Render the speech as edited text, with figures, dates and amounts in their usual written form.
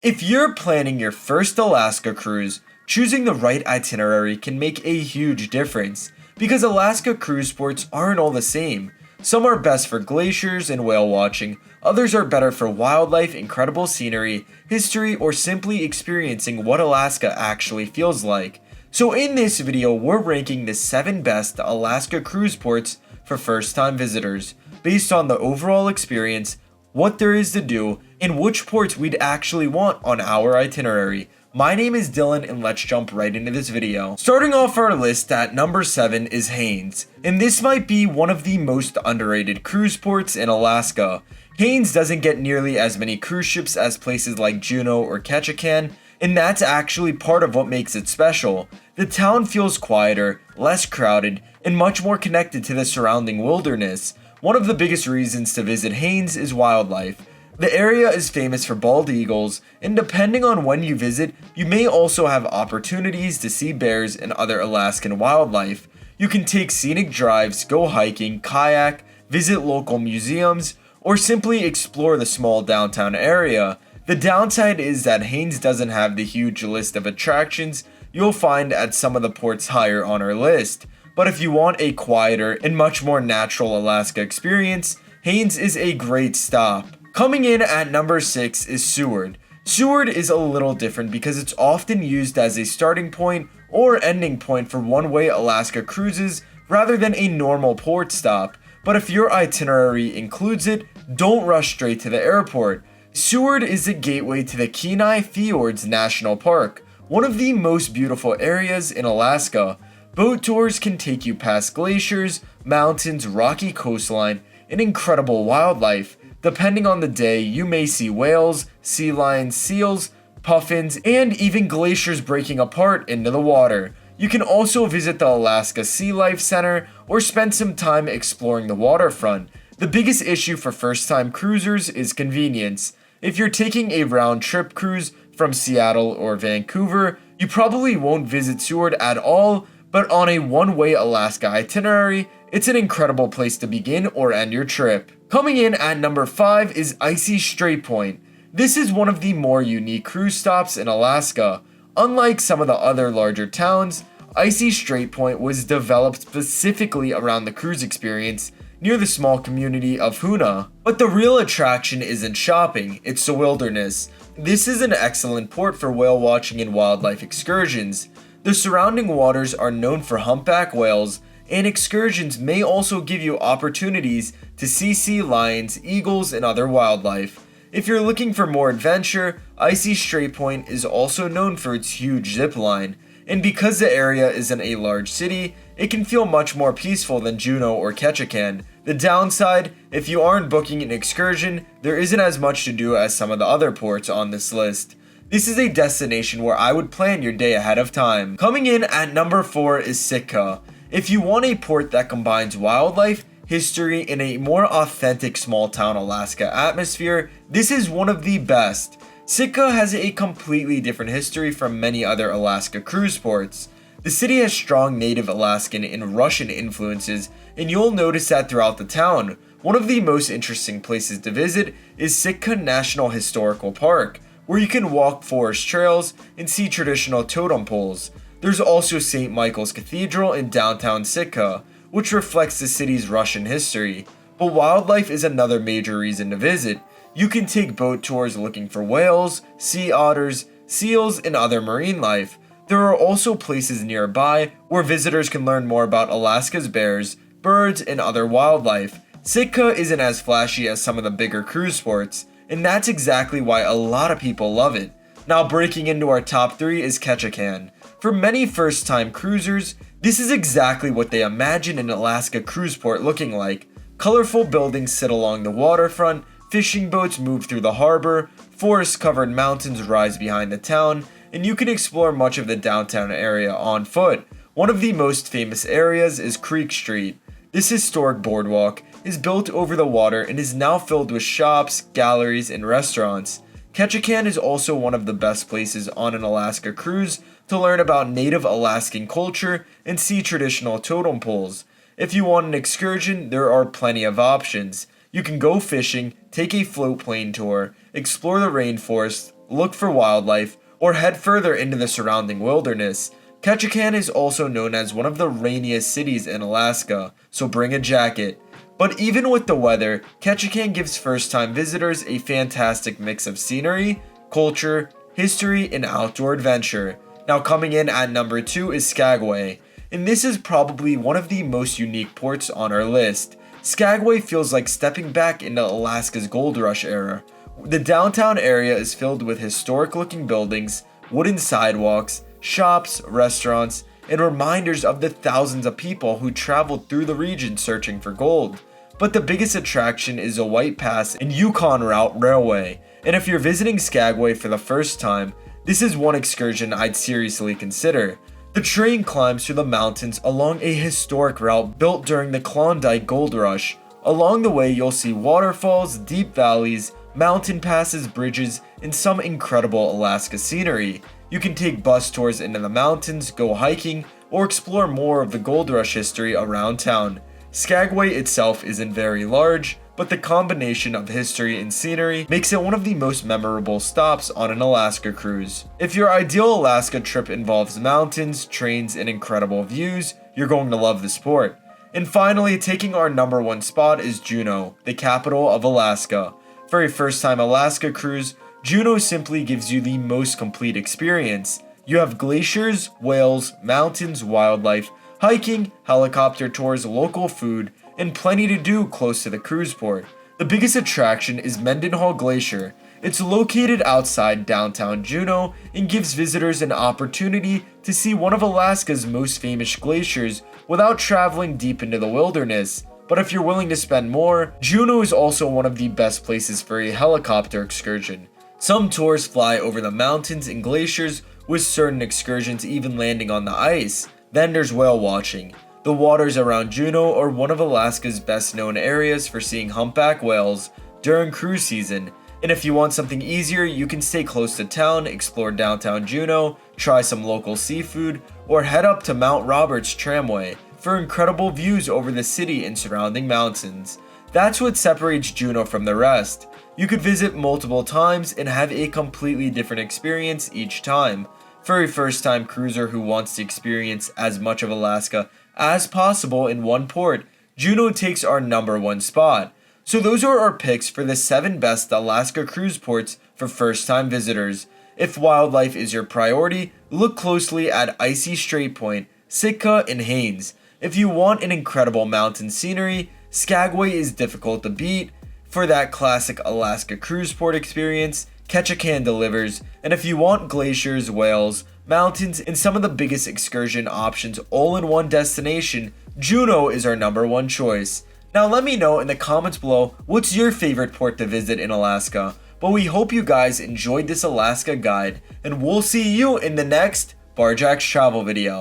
If you're planning your first Alaska cruise, choosing the right itinerary can make a huge difference because Alaska cruise ports aren't all the same. Some are best for glaciers and whale watching, others are better for wildlife, incredible scenery, history, or simply experiencing what Alaska actually feels like. So in this video, we're ranking the 7 best Alaska cruise ports for first-time visitors, based on the overall experience, what there is to do, and which ports we'd actually want on our itinerary. My name is Dylan and let's jump right into this video. Starting off our list at number 7 is Haines, and this might be one of the most underrated cruise ports in Alaska. Haines doesn't get nearly as many cruise ships as places like Juneau or Ketchikan, and that's actually part of what makes it special. The town feels quieter, less crowded, and much more connected to the surrounding wilderness. One of the biggest reasons to visit Haines is wildlife. The area is famous for bald eagles, and depending on when you visit, you may also have opportunities to see bears and other Alaskan wildlife. You can take scenic drives, go hiking, kayak, visit local museums, or simply explore the small downtown area. The downside is that Haines doesn't have the huge list of attractions you'll find at some of the ports higher on our list. But if you want a quieter and much more natural Alaska experience, Haines is a great stop. Coming in at number 6 is Seward. Seward is a little different because it's often used as a starting point or ending point for one-way Alaska cruises rather than a normal port stop. But if your itinerary includes it, don't rush straight to the airport. Seward is the gateway to the Kenai Fjords National Park, one of the most beautiful areas in Alaska. Boat tours can take you past glaciers, mountains, rocky coastline, and incredible wildlife. Depending on the day, you may see whales, sea lions, seals, puffins, and even glaciers breaking apart into the water. You can also visit the Alaska Sea Life Center or spend some time exploring the waterfront. The biggest issue for first-time cruisers is convenience. If you're taking a round-trip cruise from Seattle or Vancouver, you probably won't visit Seward at all, but on a one-way Alaska itinerary, it's an incredible place to begin or end your trip. Coming in at number 5 is Icy Strait Point. This is one of the more unique cruise stops in Alaska. Unlike some of the other larger towns, Icy Strait Point was developed specifically around the cruise experience near the small community of Hoonah. But the real attraction isn't shopping, it's the wilderness. This is an excellent port for whale watching and wildlife excursions. The surrounding waters are known for humpback whales, and excursions may also give you opportunities to see sea lions, eagles, and other wildlife. If you're looking for more adventure, Icy Strait Point is also known for its huge zip line, and because the area isn't a large city, it can feel much more peaceful than Juneau or Ketchikan. The downside, if you aren't booking an excursion, there isn't as much to do as some of the other ports on this list. This is a destination where I would plan your day ahead of time. Coming in at number 4 is Sitka. If you want a port that combines wildlife, history, and a more authentic small-town Alaska atmosphere, this is one of the best. Sitka has a completely different history from many other Alaska cruise ports. The city has strong native Alaskan and Russian influences, and you'll notice that throughout the town. One of the most interesting places to visit is Sitka National Historical Park, where you can walk forest trails and see traditional totem poles. There's also St. Michael's Cathedral in downtown Sitka, which reflects the city's Russian history. But wildlife is another major reason to visit. You can take boat tours looking for whales, sea otters, seals, and other marine life. There are also places nearby where visitors can learn more about Alaska's bears, birds, and other wildlife. Sitka isn't as flashy as some of the bigger cruise ports, and that's exactly why a lot of people love it. Now breaking into our top 3 is Ketchikan. For many first-time cruisers, this is exactly what they imagine an Alaska cruise port looking like. Colorful buildings sit along the waterfront, fishing boats move through the harbor, forest-covered mountains rise behind the town, and you can explore much of the downtown area on foot. One of the most famous areas is Creek Street. This historic boardwalk is built over the water and is now filled with shops, galleries, and restaurants. Ketchikan is also one of the best places on an Alaska cruise to learn about native Alaskan culture and see traditional totem poles. If you want an excursion, there are plenty of options. You can go fishing, take a float plane tour, explore the rainforest, look for wildlife, or head further into the surrounding wilderness. Ketchikan is also known as one of the rainiest cities in Alaska, so bring a jacket. But even with the weather, Ketchikan gives first-time visitors a fantastic mix of scenery, culture, history, and outdoor adventure. Now coming in at number 2 is Skagway, and this is probably one of the most unique ports on our list. Skagway feels like stepping back into Alaska's gold rush era. The downtown area is filled with historic-looking buildings, wooden sidewalks, shops, restaurants, and reminders of the thousands of people who traveled through the region searching for gold. But the biggest attraction is a White Pass and Yukon Route Railway, and if you're visiting Skagway for the first time, this is one excursion I'd seriously consider. The train climbs through the mountains along a historic route built during the Klondike Gold Rush. Along the way, you'll see waterfalls, deep valleys, mountain passes, bridges, and some incredible Alaska scenery. You can take bus tours into the mountains, go hiking, or explore more of the Gold Rush history around town. Skagway itself isn't very large, but the combination of history and scenery makes it one of the most memorable stops on an Alaska cruise. If your ideal Alaska trip involves mountains, trains, and incredible views, you're going to love the sport. And finally, taking our number 1 spot is Juneau, the capital of Alaska. For a first-time Alaska cruise, Juneau simply gives you the most complete experience. You have glaciers, whales, mountains, wildlife, hiking, helicopter tours, local food, and plenty to do close to the cruise port. The biggest attraction is Mendenhall Glacier. It's located outside downtown Juneau and gives visitors an opportunity to see one of Alaska's most famous glaciers without traveling deep into the wilderness. But if you're willing to spend more, Juneau is also one of the best places for a helicopter excursion. Some tours fly over the mountains and glaciers, with certain excursions even landing on the ice. Then there's whale watching. The waters around Juneau are one of Alaska's best known areas for seeing humpback whales during cruise season. And if you want something easier, you can stay close to town, explore downtown Juneau, try some local seafood, or head up to Mount Roberts Tramway for incredible views over the city and surrounding mountains. That's what separates Juneau from the rest. You could visit multiple times and have a completely different experience each time. For a first-time cruiser who wants to experience as much of Alaska as possible in one port, Juneau takes our number 1 spot. So those are our picks for the 7 best Alaska cruise ports for first-time visitors. If wildlife is your priority, look closely at Icy Strait Point, Sitka, and Haines. If you want an incredible mountain scenery, Skagway is difficult to beat. For that classic Alaska cruise port experience, Ketchikan delivers, and if you want glaciers, whales, mountains, and some of the biggest excursion options all in one destination, Juneau is our number 1 choice. Now let me know in the comments below what's your favorite port to visit in Alaska, but we hope you guys enjoyed this Alaska guide, and we'll see you in the next Barjack's travel video.